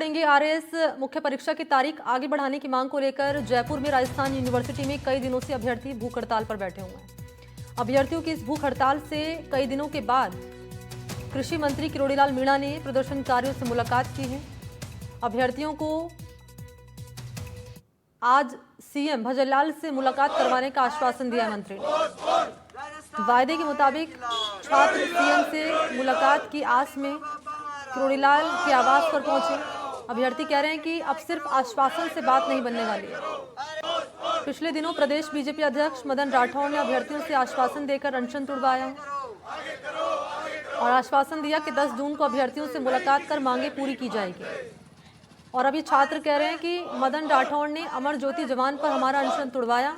बढ़ेंगे। आरएएस मुख्य परीक्षा की तारीख आगे बढ़ाने की मांग को लेकर जयपुर में राजस्थान यूनिवर्सिटी में कई दिनों से अभ्यर्थी भूख हड़ताल पर बैठे हुए हैं। अभ्यर्थियों की इस भूख हड़ताल से कई दिनों के बाद कृषि मंत्री किरोड़ीलाल मीणा ने प्रदर्शनकारियों से मुलाकात की है। अभ्यर्थियों को आज सीएम भजनलाल से मुलाकात करवाने का आश्वासन दिया मंत्री ने। वायदे के मुताबिक छात्र सीएम से मुलाकात की आस में किरोड़ीलाल के आवास पर पहुंचे। अभ्यर्थी कह रहे हैं कि अब सिर्फ आश्वासन से बात नहीं बनने वाली है। पिछले दिनों प्रदेश बीजेपी अध्यक्ष मदन राठौड़ ने अभ्यर्थियों से आश्वासन देकर अनशन तुड़वाया है और आश्वासन दिया कि 10 जून को अभ्यर्थियों से मुलाकात कर मांगे पूरी की जाएगी। और अभी छात्र कह रहे हैं कि मदन राठौड़ ने अमर ज्योति जवान पर हमारा अनशन तुड़वाया,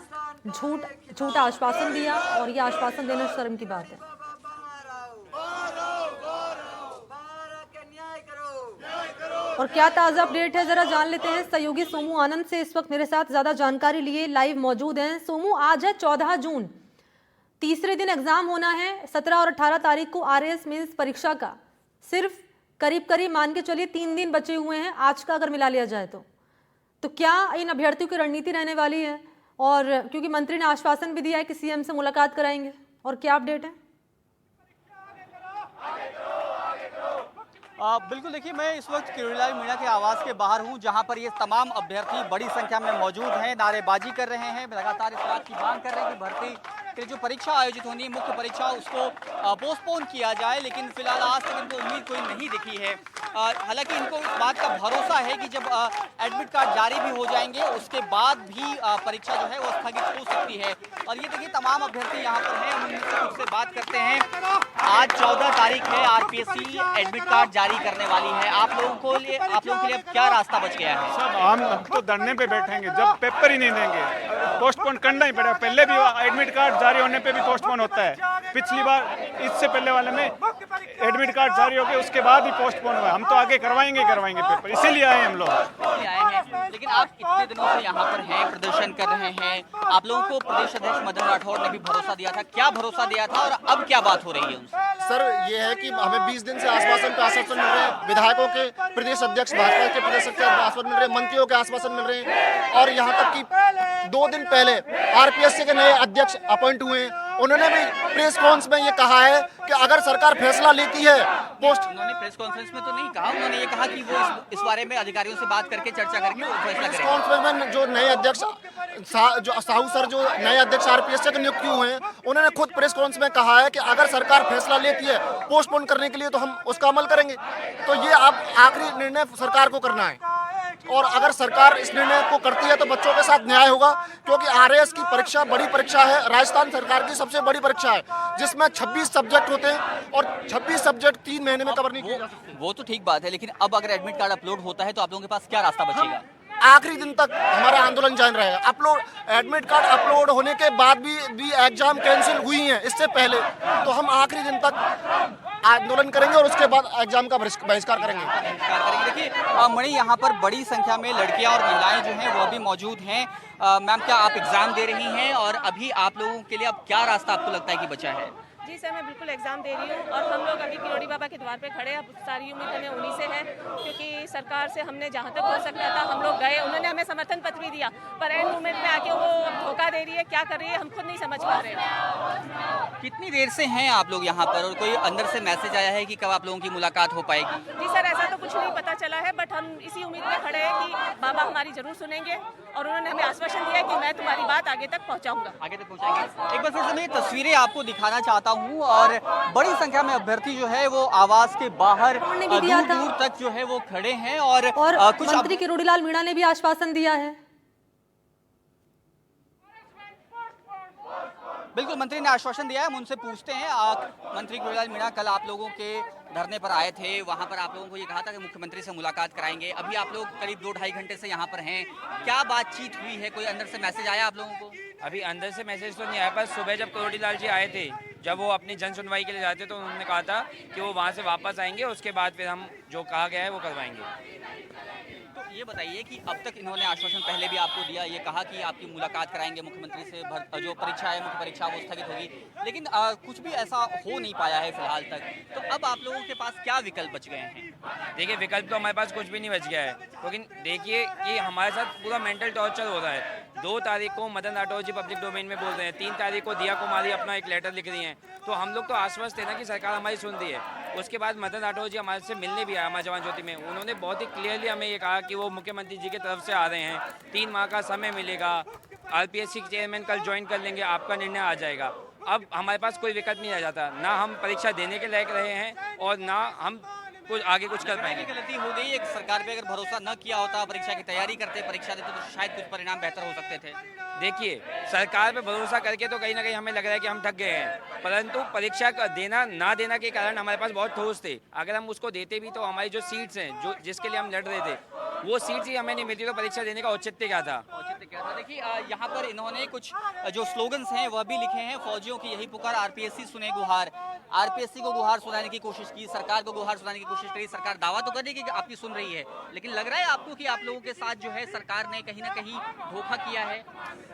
झूठा आश्वासन दिया और यह आश्वासन देना शर्म की बात है। और क्या ताजा अपडेट है जरा जान लेते हैं। सहयोगी सोमू आनंद से इस वक्त मेरे साथ ज्यादा जानकारी लिए लाइव मौजूद हैं। सोमू, आज है 14 जून, तीसरे दिन एग्जाम होना है। 17 और 18 तारीख को आरएएस मेंस परीक्षा का सिर्फ करीब मान के चलिए 3 दिन बचे हुए हैं आज का अगर मिला लिया जाए तो क्या इन अभ्यर्थियों की रणनीति रहने वाली है? और क्योंकि मंत्री ने आश्वासन भी दिया है कि सीएम से मुलाकात कराएंगे, और क्या अपडेट है? बिल्कुल, देखिए मैं इस वक्त किरोड़ीलाल मीणा के आवास के बाहर हूं, जहां पर ये तमाम अभ्यर्थी बड़ी संख्या में मौजूद हैं, नारेबाजी कर रहे हैं, लगातार इस बात की मांग कर रहे हैं कि भर्ती की जो परीक्षा आयोजित होनी है, मुख्य परीक्षा, उसको पोस्टपोन किया जाए। लेकिन फिलहाल आज तक इनको उम्मीद कोई नहीं दिखी है। हालांकि इनको इस बात का भरोसा है कि जब एडमिट कार्ड जारी भी हो जाएंगे उसके बाद भी परीक्षा जो है वो स्थगित हो सकती है। और ये देखिए तमाम अभ्यर्थी यहाँ पर हैं, हम उनसे खुद से बात करते हैं। आज 14 तारीख है, आरपीएससी एडमिट कार्ड जारी करने वाली है। आप लोगों के लिए अब क्या रास्ता बच गया है? सब हम तो धरने पे बैठेंगे जब पेपर ही नहीं देंगे, पोस्टपोन करना ही पड़ेगा। पहले भी एडमिट कार्ड जारी होने पे भी पोस्टपोन होता है। पिछली बार इससे पहले वाले में एडमिट कार्ड जारी हो गए उसके बाद ही पोस्टपोन हुआ। हम तो आगे करवाएंगे पेपर, इसीलिए आए हम लोग। लेकिन आप इतने दिनों से यहाँ पर हैं, प्रदर्शन कर रहे हैं, आप लोगों को प्रदेश अध्यक्ष मदन राठौड़ ने भी भरोसा दिया था। क्या भरोसा दिया था और अब क्या बात हो रही है उनसे? सर, ये है कि हमें 20 दिन से आश्वासन पे आश्वासन मिल रहे हैं। विधायकों के, प्रदेश अध्यक्ष भाजपा के प्रदेश अध्यक्ष आश्वासन मिल रहे हैं, मंत्रियों के आश्वासन मिल रहे हैं। और यहाँ तक कि 2 दिन पहले आरपीएससी के नए अध्यक्ष अपॉइंट हुए, उन्होंने भी प्रेस कॉन्फ्रेंस में ये कहा है कि अगर सरकार फैसला लेती है उन्होंने प्रेस कॉन्फ्रेंस में तो नहीं कहा, उन्होंने ये कहा कि वो इस बारे में अधिकारियों से बात करके चर्चा करके वो फैसला करेंगे। प्रेस कॉन्फ्रेंस में जो नए अध्यक्ष साहू सर जो नए अध्यक्ष आरपीएससी के नियुक्त हुए हैं, उन्होंने खुद प्रेस कॉन्फ्रेंस में कहा है कि अगर सरकार फैसला लेती है पोस्टपोन करने के लिए तो हम उसका अमल करेंगे। तो ये अब आखिरी निर्णय सरकार को करना है, और अगर सरकार इस निर्णय को करती है तो बच्चों के साथ न्याय होगा। क्योंकि आरएएस की परीक्षा बड़ी परीक्षा है, राजस्थान सरकार की सबसे बड़ी परीक्षा है, जिसमें 26 सब्जेक्ट होते हैं और 26 सब्जेक्ट 3 महीने में कवर नहीं किए जा सकते। वो तो ठीक बात है, लेकिन अब अगर एडमिट कार्ड अपलोड होता है तो आप लोगों के पास क्या रास्ता बचेगा? आखिरी दिन तक हमारा आंदोलन जारी रहेगा। अपलोड एडमिट कार्ड अपलोड होने के बाद भी एग्जाम कैंसिल हुई हैं इससे पहले, तो हम आखिरी दिन तक आंदोलन करेंगे और उसके बाद एग्जाम का बहिष्कार करेंगे। देखिए मणि, यहाँ पर बड़ी संख्या में लड़कियां और महिलाएं जो हैं वो भी मौजूद हैं। मैम, क्या आप एग्जाम दे रही हैं और अभी आप लोगों के लिए अब क्या रास्ता आपको लगता है कि बचा है? जी सर, मैं बिल्कुल एग्जाम दे रही हूँ और हम लोग अभी किरोड़ी बाबा के द्वार पे खड़े हैं। अब सारी उम्मीद हमें उन्हीं से है, क्योंकि सरकार से हमने जहाँ तक हो सकता था हम लोग गए, उन्होंने हमें समर्थन पत्र भी दिया, पर एंड मोमेंट में आके वो धोखा दे रही है। क्या कर रही है हम खुद नहीं समझ पा रहे हैं। कितनी देर से हैं आप लोग यहाँ पर और कोई अंदर से मैसेज आया है कि कब आप लोगों की मुलाकात हो पाएगी? जी सर, ऐसा तो कुछ नहीं पता चला है, बट हम इसी उम्मीद में खड़े हैं कि बाबा हमारी जरूर सुनेंगे और उन्होंने हमें आश्वासन दिया है कि मैं तुम्हारी बात आगे तक पहुँचाऊंगा। आगे तक पहुँचाएंगे। एक बार फिर से मैं तस्वीरें आपको दिखाना चाहता हूँ और बड़ी संख्या में अभ्यर्थी जो है वो आवास के बाहर दूर तक जो है वो खड़े हैं और कुछ मंत्री किरोड़ीलाल मीणा ने भी आश्वासन दिया है। बिल्कुल, मंत्री ने आश्वासन दिया है, हम उनसे पूछते हैं। मंत्री किरोड़ीलाल मीणा कल आप लोगों के धरने पर आए थे, वहां पर आप लोगों को ये कहा था कि मुख्यमंत्री से मुलाकात कराएंगे। अभी आप लोग करीब 2-2.5 घंटे से यहाँ पर हैं, क्या बातचीत हुई है? कोई अंदर से मैसेज आया आप लोगों को? अभी अंदर से मैसेज तो नहीं आया, पर सुबह जब किरोड़ीलाल जी आए थे, जब वो अपनी जन सुनवाई के लिए जाते तो उन्होंने कहा था कि वो वहाँ से वापस आएंगे, उसके बाद फिर हम जो कहा गया है वो करवाएंगे। ये बताइए कि अब तक इन्होंने आश्वासन पहले भी आपको दिया, ये कहा कि आपकी मुलाकात कराएंगे मुख्यमंत्री से, जो परीक्षा है मुख्य परीक्षा वो स्थगित होगी, लेकिन कुछ भी ऐसा हो नहीं पाया है फिलहाल तक। तो अब आप लोगों के पास क्या विकल्प बच गए हैं? देखिए, विकल्प तो हमारे पास कुछ भी नहीं बच गया है, लेकिन देखिए कि हमारे साथ पूरा मेंटल टॉर्चर हो रहा है। 2 तारीख को मदन राठौर जी पब्लिक डोमेन में बोल रहे हैं, 3 तारीख को दिया कुमारी अपना एक लेटर लिख रही हैं, तो हम लोग तो आश्वस्त थे ना कि सरकार हमारी सुन रही है। उसके बाद मदन राठौर जी हमारे से मिलने भी आए अमर जवान ज्योति में, उन्होंने बहुत ही क्लियरली हमें ये कहा कि वो मुख्यमंत्री जी की तरफ से आ रहे हैं, 3 माह का समय मिलेगा, आरपीएससी के चेयरमैन कल ज्वाइन कर लेंगे, आपका निर्णय आ जाएगा। अब हमारे पास कोई विकल्प नहीं रह जाता, ना हम परीक्षा देने के लायक रहे हैं और ना हम कुछ आगे कुछ कर पाएंगे। गलती हो गई है, सरकार पे अगर भरोसा न किया होता, परीक्षा की तैयारी करते, परीक्षा देते तो शायद कुछ परिणाम बेहतर हो सकते थे। देखिए, सरकार पे भरोसा करके तो कहीं ना कहीं हमें लग रहा है कि हम थक गए हैं, परंतु परीक्षा का देना ना देना के कारण हमारे पास बहुत ठोस थे। अगर हम उसको देते भी तो हमारी जो सीट्स हैं, जो जिसके लिए हम लड़ रहे थे, वो सीट्स ही हमें नहीं मिलती, तो परीक्षा देने का औचित्य क्या था? औचित्य क्या था? देखिए, यहाँ पर इन्होंने कुछ जो स्लोगन्स हैं वह भी लिखे हैं, फौजियों की यही पुकार, आरपीएससी सुने गुहार। आरपीएससी को गुहार सुनाने की कोशिश की, सरकार को गुहार सुनाने की कोशिश करी, सरकार दावा तो कर रही है कि आपकी सुन रही है, लेकिन लग रहा है आपको कि आप लोगों के साथ जो है सरकार ने कहीं ना कहीं धोखा किया है।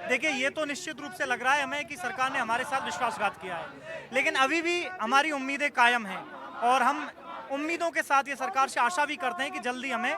देखिए, ये तो निश्चित रूप से लग रहा है हमें कि सरकार ने हमारे साथ विश्वासघात किया है, लेकिन अभी भी हमारी उम्मीदें कायम हैं और हम उम्मीदों के साथ ये सरकार से आशा भी करते हैं कि जल्दी हमें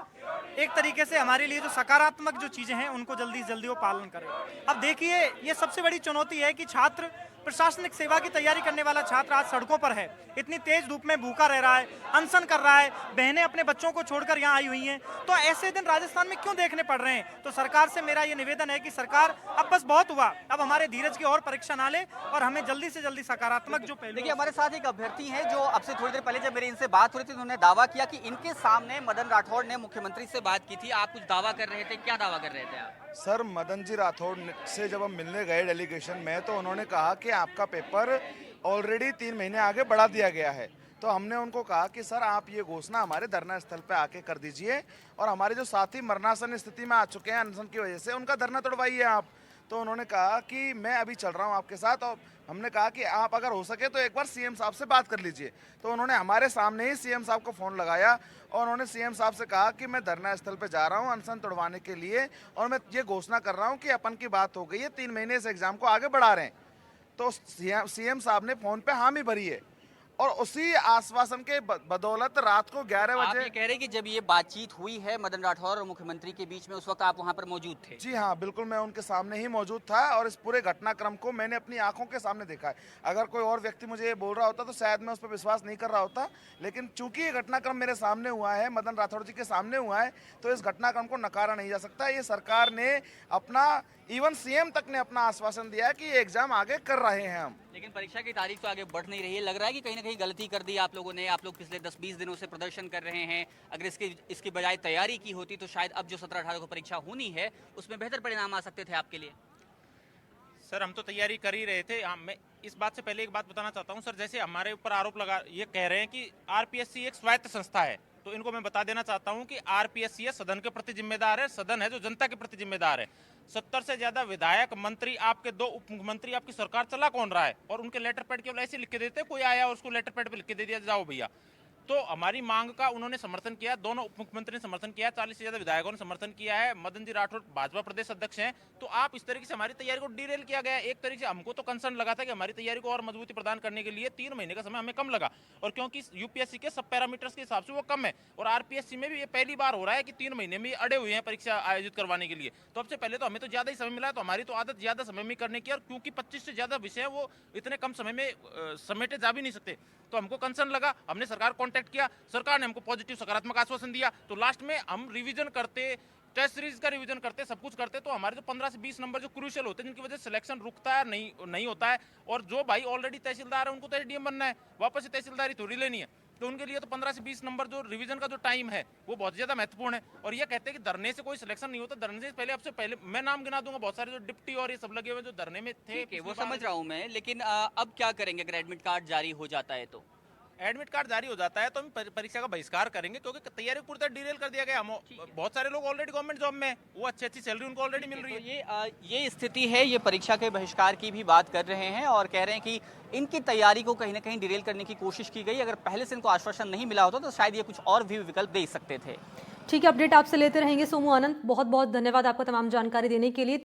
एक तरीके से हमारे लिए जो सकारात्मक जो चीज़ें हैं उनको जल्दी जल्दी वो पालन करें। अब देखिए, ये सबसे बड़ी चुनौती है कि छात्र, प्रशासनिक सेवा की तैयारी करने वाला छात्र आज सड़कों पर है, इतनी तेज धूप में भूखा रह रहा है, अनशन कर रहा है, बहनें अपने बच्चों को छोड़कर यहाँ आई हुई हैं, तो ऐसे दिन राजस्थान में क्यों देखने पड़ रहे हैं? तो सरकार से मेरा ये निवेदन है कि सरकार अब बस बहुत हुआ, अब हमारे धीरज की और परीक्षा ना ले और हमें जल्दी से जल्दी सकारात्मक जो पहलू। देखिए, हमारे साथ एक अभ्यर्थी हैं जो अब से थोड़ी देर पहले जब मेरी इनसे बात हो रही थी, उन्होंने दावा किया कि इनके सामने मदन राठौड़ ने मुख्यमंत्री से बात की थी। आप कुछ दावा कर रहे थे, क्या दावा कर रहे थे आप? सर, मदन जी राठौड़ से जब हम मिलने गए डेलीगेशन में, तो उन्होंने कहा कि आपका पेपर ऑलरेडी 3 महीने आगे बढ़ा दिया गया है। तो हमने उनको कहा कि सर, आप ये घोषणा हमारे धरना स्थल पे आके कर दीजिए और हमारे जो साथी मरणासन स्थिति में आ चुके हैं अनशन की वजह से, उनका धरना तोड़वाइए आप। तो उन्होंने कहा कि मैं अभी चल रहा हूँ आपके साथ, और हमने कहा कि आप अगर हो सके तो एक बार सीएम साहब से बात कर लीजिए। तो उन्होंने हमारे सामने ही सीएम साहब को फ़ोन लगाया और उन्होंने सीएम साहब से कहा कि मैं धरना स्थल पे जा रहा हूँ अनशन तोड़वाने के लिए, और मैं ये घोषणा कर रहा हूँ कि अपन की बात हो गई है, 3 महीने इस एग्ज़ाम को आगे बढ़ा रहे हैं। तो सीएम साहब ने फ़ोन पे हामी भरी है और उसी आश्वासन के बदौलत रात को 11 आप बजे। ये कह रहे हैं कि जब ये बातचीत हुई है मदन राठौर और मुख्यमंत्री के बीच में, उस वक्त आप वहां पर मौजूद थे? जी हाँ, बिल्कुल, मैं उनके सामने ही मौजूद था और इस पूरे घटनाक्रम को मैंने अपनी आंखों के सामने देखा है। अगर कोई और व्यक्ति मुझे ये बोल रहा होता तो शायद मैं उस पर विश्वास नहीं कर रहा होता, लेकिन चूंकि ये घटनाक्रम मेरे सामने हुआ है, मदन राठौर जी के सामने हुआ है, तो इस घटनाक्रम को नकारा नहीं जा सकता। ये सरकार ने अपना, इवन सीएम तक ने अपना आश्वासन दिया है कि ये एग्जाम आगे कर रहे हैं हम। लेकिन परीक्षा की तारीख तो आगे बढ़ नहीं रही है, लग रहा है कि कहीं ना कहीं गलती कर दी आप लोगों ने। आप लोग पिछले 10-20 दिनों से प्रदर्शन कर रहे हैं, अगर इसकी बजाय तैयारी की होती तो शायद अब जो 17-18 को परीक्षा होनी है उसमें बेहतर परिणाम आ सकते थे आपके लिए। सर, हम तो तैयारी कर ही रहे थे। मैं इस बात से पहले एक बात बताना चाहता हूं सर, जैसे हमारे ऊपर आरोप लगा, ये कह रहे हैं कि आरपीएससी एक स्वायत्त संस्था है, तो इनको मैं बता देना चाहता हूं कि आरपीएससी सदन के प्रति जिम्मेदार है, सदन है जो जनता के प्रति जिम्मेदार है। 70 से ज्यादा विधायक, मंत्री, आपके 2 उप मुख्यमंत्री, आपकी सरकार चला कौन रहा है? और उनके लेटर पैड केवल ऐसे लिख के देते, कोई आया और उसको लेटर पैड पे लिख के दे दिया, जाओ भैया। तो हमारी मांग का उन्होंने समर्थन किया, दोनों उप मुख्यमंत्री ने समर्थन किया, 40 से ज्यादा विधायकों ने समर्थन किया है, मदन जी राठौड़ भाजपा प्रदेश अध्यक्ष हैं। तो आप इस तरीके से हमारी तैयारी को डिरेल किया गया। एक तरीके से हमको तो कंसर्न लगा था कि हमारी तैयारी को और मजबूती प्रदान करने के लिए 3 महीने का समय हमें कम लगा, और क्योंकि यूपीएससी के सब पैरामीटर्स के हिसाब से वो कम है, और आरपीएससी में भी ये पहली बार हो रहा है कि 3 महीने में अड़े हुए हैं परीक्षा आयोजित करवाने के लिए। तो सबसे पहले तो हमें तो ज्यादा ही समय मिला है, तो हमारी तो आदत ज्यादा समय में करने की, और क्योंकि 25 से ज्यादा विषय वो इतने कम समय में समेटे जा भी नहीं सकते, तो हमको कंसर्न लगा। हमने सरकार कॉन्टैक्ट किया, सरकार ने हमको पॉजिटिव सकारात्मक आश्वासन दिया। तो लास्ट में हम रिवीजन करते, टेस्ट सीरीज का रिवीजन करते, सब कुछ करते, तो हमारे जो 15 से 20 नंबर जो क्रूशियल होते हैं, जिनकी वजह से सिलेक्शन रुकता है, नहीं होता है, और जो भाई ऑलरेडी तहसीलदार है उनको तो एसडीएम बनना है, वापस से तहसीलदारी थोड़ी लेनी है, तो उनके लिए तो 15 से 20 नंबर जो रिवीजन का जो टाइम है वो बहुत ज्यादा महत्वपूर्ण है। और ये कहते हैं कि धरने से कोई सिलेक्शन नहीं होता, धरने से पहले, अब से पहले मैं नाम गिना दूंगा, बहुत सारे जो डिप्टी और ये सब लगे हुए जो धरने में थे। वो समझ रहा हूँ मैं, लेकिन अब क्या करेंगे अगर एडमिट कार्ड जारी हो जाता है तो? एडमिट कार्ड जारी हो जाता है तो हम परीक्षा का बहिष्कार करेंगे, क्योंकि तैयारी पूरी तरह डिरेल कर दिया गया। हम बहुत सारे लोग ऑलरेडी गवर्नमेंट जॉब में, वो अच्छी सैलरी उनको ऑलरेडी मिल रही है। तो ये स्थिति है, ये परीक्षा के बहिष्कार की भी बात कर रहे हैं और कह रहे हैं कि इनकी तैयारी को कहीं ना कहीं डिरेल करने की कोशिश की गई। अगर पहले से इनको आश्वासन नहीं मिला होता तो शायद ये कुछ और भी विकल्प दे सकते थे। ठीक है, अपडेट आपसे लेते रहेंगे सोमू आनंद। बहुत बहुत धन्यवाद आपका तमाम जानकारी देने के लिए।